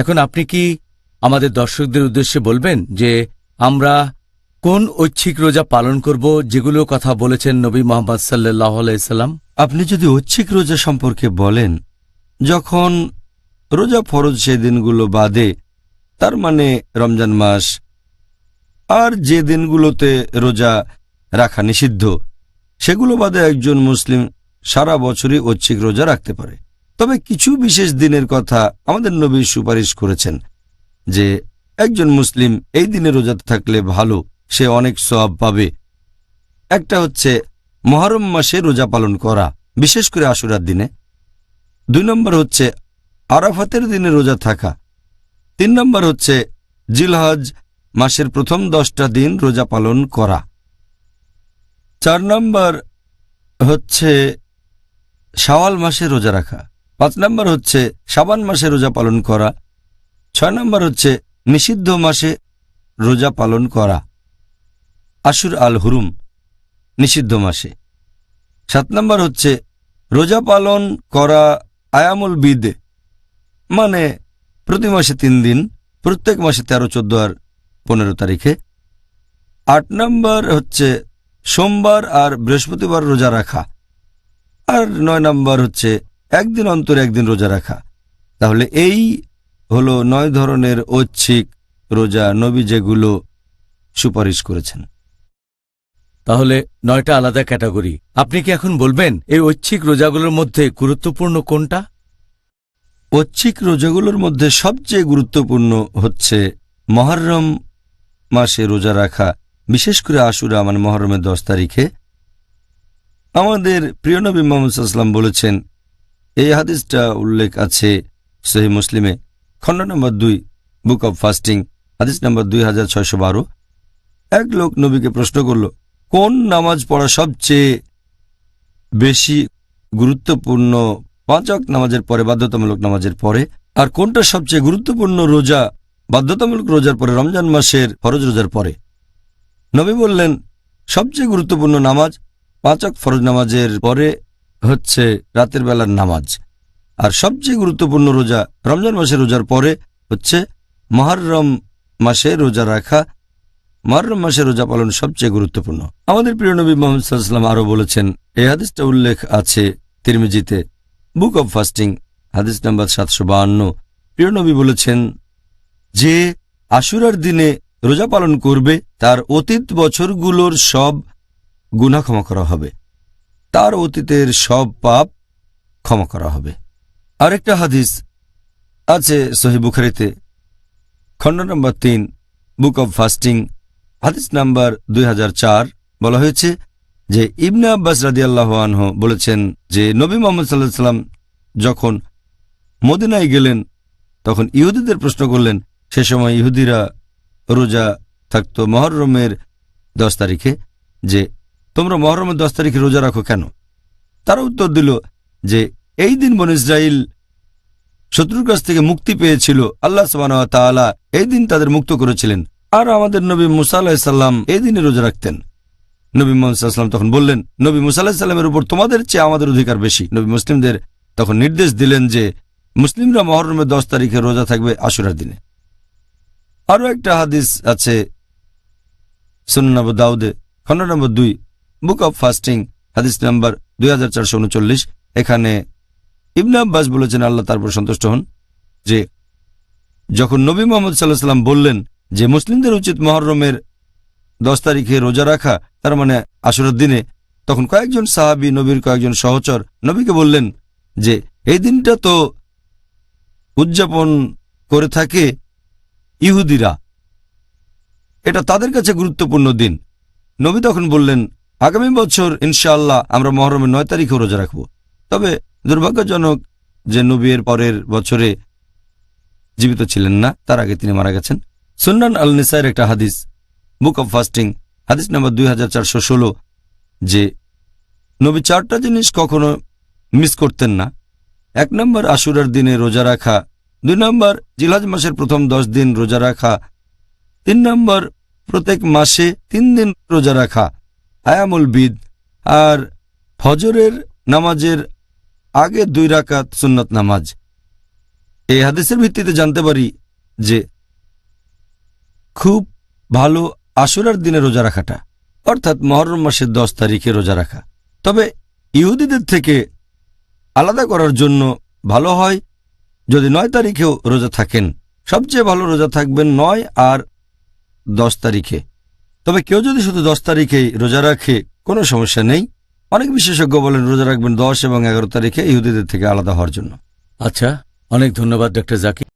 এখন আপনি কি আমাদের দর্শকদের উদ্দেশ্যে বলবেন যে আমরা কোন ঐচ্ছিক রোজা পালন করব যেগুলোর কথা বলেছেন নবী মোহাম্মদ সাল্লাল্লাহু আলাইহি সাল্লাম? আপনি যদি ঐচ্ছিক রোজা সম্পর্কে বলেন, যখন রোজা ফরজ সে দিনগুলো বাদে, তার মানে রমজান মাস আর যে দিনগুলোতে রোজা রাখা নিষিদ্ধ, সেগুলো বাদে একজন মুসলিম সারা বছরই ঐচ্ছিক রোজা রাখতে পারে। তবে কিছু বিশেষ দিনের কথা আমাদের নবী সুপারিশ করেছেন যে একজন মুসলিম এই দিনে রোজা থাকলে ভালো, সে অনেক সওয়াব পাবে। একটা হচ্ছে মুহররম মাসে রোজা পালন করা, বিশেষ করে আশুরার দিনে। 2 নম্বর হচ্ছে আরাফাতের দিনে রোজা থাকা। 3 নম্বর হচ্ছে জিলহজ মাসের প্রথম 10টা দিন রোজা পালন করা। 4 নম্বর হচ্ছে শাওয়াল মাসে রোজা রাখা। 5 নম্বর হচ্ছে শাবান মাসে রোজা পালন করা। 6 নম্বর হচ্ছে নিষিদ্ধ মাসে রোজা পালন করা, আশুর আল হুরুম নিষিদ্ধ মাসে। 7 নম্বর হচ্ছে রোজা পালন করা আয়ামুল বিদ, মানে প্রতি মাসে 3 দিন, প্রত্যেক মাসে 13, 14 আর 15 তারিখে। 8 নম্বর হচ্ছে সোমবার আর বৃহস্পতিবার রোজা রাখা। আর 9 নম্বর হচ্ছে একদিন অন্তর একদিন রোজা রাখা। তাহলে এই হলো 9 ধরনের ঐচ্ছিক রোজা নবী যেগুলো সুপারিশ করেছেন। তাহলে 9টা আলাদা ক্যাটাগরি। আপনি কি এখন বলবেন এই ঐচ্ছিক রোজাগুলোর মধ্যে গুরুত্বপূর্ণ কোনটা? ঐচ্ছিক রোজাগুলোর মধ্যে সবচেয়ে গুরুত্বপূর্ণ হচ্ছে মুহররম মাসে রোজা রাখা, বিশেষ করে আশুরা মানে মুহররমের 10 তারিখে। আমাদের প্রিয় নবী মুহাম্মদ সাল্লাল্লাহু আলাইহি ওয়াসাল্লাম বলেছেন, এই হাদিসটা উল্লেখ আছে সহিহ মুসলিমে, খণ্ড নম্বর 2, বুক অব ফাস্টিং, হাদিস নম্বর 2612। এক লোক নবীকে প্রশ্ন করল, কোন নামাজ পড়া সবচেয়ে বেশি গুরুত্বপূর্ণ 5 ওয়াক্ত নামাজের পরে, বাধ্যতামূলক নামাজের পরে, আর কোনটা সবচেয়ে গুরুত্বপূর্ণ রোজা বাধ্যতামূলক রোজার পরে, রমজান মাসের ফরজ রোজার পরে? নবী বললেন, সবচেয়ে গুরুত্বপূর্ণ নামাজ 5 ওয়াক্ত ফরজ নামাজের পরে হচ্ছে রাতের বেলার নামাজ, আর সবচেয়ে গুরুত্বপূর্ণ রোজা রমজান মাসের রোজার পরে হচ্ছে মুহররম মাসে রোজা রাখা। মুহররম মাসে রোজা পালন সবচেয়ে গুরুত্বপূর্ণ। আমাদের প্রিয় নবী মুহাম্মদ সাল্লাল্লাহু আলাইহি ওয়াসাল্লাম আরও বলেছেন, এই হাদিসটা উল্লেখ আছে তিরমিজিতে, বুক অব ফাস্টিং, হাদিস নাম্বার 752। প্রিয় নবী বলেছেন যে আশুরার দিনে রোজা পালন করবে তার অতীত বছরগুলোর সব গুনাহ ক্ষমা করা হবে, তার অতীতের সব পাপ ক্ষমা করা হবে। আরেকটা হাদিস আছে সহিহ বুখারীতে, খণ্ড নম্বর 3, বুক অব ফাস্টিং, হাদিস নাম্বার 2004। বলা হয়েছে যে ইবনে আব্বাস রাদিয়াল্লাহু আনহু বলেছেন যে নবী মুহাম্মদ সাল্লাল্লাহু আলাইহি ওয়াসাল্লাম যখন মদিনায় গেলেন তখন ইহুদিদের প্রশ্ন করলেন, সে সময় ইহুদিরা রোজা থাকত মুহররমের 10 তারিখে, যে তোমরা মুহররমের 10 তারিখে রোজা রাখো কেন? তারা উত্তর দিল যে এই দিন বনী ইসরাইল শত্রুর কাছ থেকে মুক্তি পেয়েছিল, আল্লাহ সুবহানাহু ওয়া তাআলা এই দিন তাদের মুক্ত করেছিলেন, আর আমাদের নবী মুসা আলাইহিস সালাম এই দিনে রোজা রাখতেন। নবী মুহাম্মদ সাল্লাল্লাহু আলাইহি ওয়াসাল্লাম তখন বললেন, নবী মুসা আলাইহিস সালামের উপর তোমাদের চেয়ে আমাদের অধিকার বেশি। নবী মুসলিমদের তখন নির্দেশ দিলেন যে মুসলিমরা মুহররমের 10 তারিখে রোজা থাকবে আশুরার দিনে। আরও একটা হাদিস আছে সুনান আবু দাউদে, খণ্ড নম্বর 2, বুক অব ফাস্টিং, হাদিস নাম্বার 2439। এখানে ইবনে আব্বাস বলেছেন, আল্লাহ তার উপর সন্তুষ্ট হন, যে যখন নবী মুহাম্মদ সাল্লাল্লাহু আলাইহি ওয়াসাল্লাম বললেন যে মুসলিমদের উচিত মুহররমের 10 তারিখে রোজা রাখা, তার মানে আশুরার দিনে, তখন কয়েকজন সাহাবী নবীর কয়েকজন সহচর নবীকে বললেন যে এই দিনটা তো উদযাপন করে থাকে ইহুদিরা, এটা তাদের কাছে গুরুত্বপূর্ণ দিন। নবী তখন বললেন, আগামী বছর ইনশাআল্লাহ আমরা মুহররমের 9 তারিখে রোজা রাখব। তবে দুর্ভাগ্যজনক যে নবী এর পরের বছরে জীবিত ছিলেন না, তার আগে তিনি মারা গেছেন। সুন্নান আল নিসাইর একটা হাদিস, বুক অব ফাস্টিং, হাদিস নাম্বার 2416, যে নবী 4টা জিনিস কখনো মিস করতেন না। 1 নম্বর আশুরার দিনে রোজা রাখা, 2 নম্বর জিলহজ মাসের প্রথম 10 দিন রোজা রাখা, 3 নম্বর প্রত্যেক মাসে 3 দিন রোজা রাখা, আয়ামুল বিদ, আর ফজরের নামাজের আগে 2 রাকাত সুন্নত নামাজ। এই হাদিসের ভিত্তিতে জানতে পারি যে খুব ভালো আশুরার দিনে রোজা রাখাটা, অর্থাৎ মুহররম মাসের 10 তারিখে রোজা রাখা। তবে ইহুদিদের থেকে আলাদা করার জন্য ভালো হয় যদি 9 তারিখেও রোজা থাকেন। সবচেয়ে ভালো রোজা থাকবেন 9 আর 10 তারিখে। তবে কেউ যদি শুধু 10 তারিখেই রোজা রাখে কোনো সমস্যা নেই। অনেক বিশেষজ্ঞ বলেন রোজা রাখবেন 10 এবং 11 তারিখে ইহুদিদের থেকে আলাদা হওয়ার জন্য। আচ্ছা, অনেক ধন্যবাদ ডক্টর জাকির।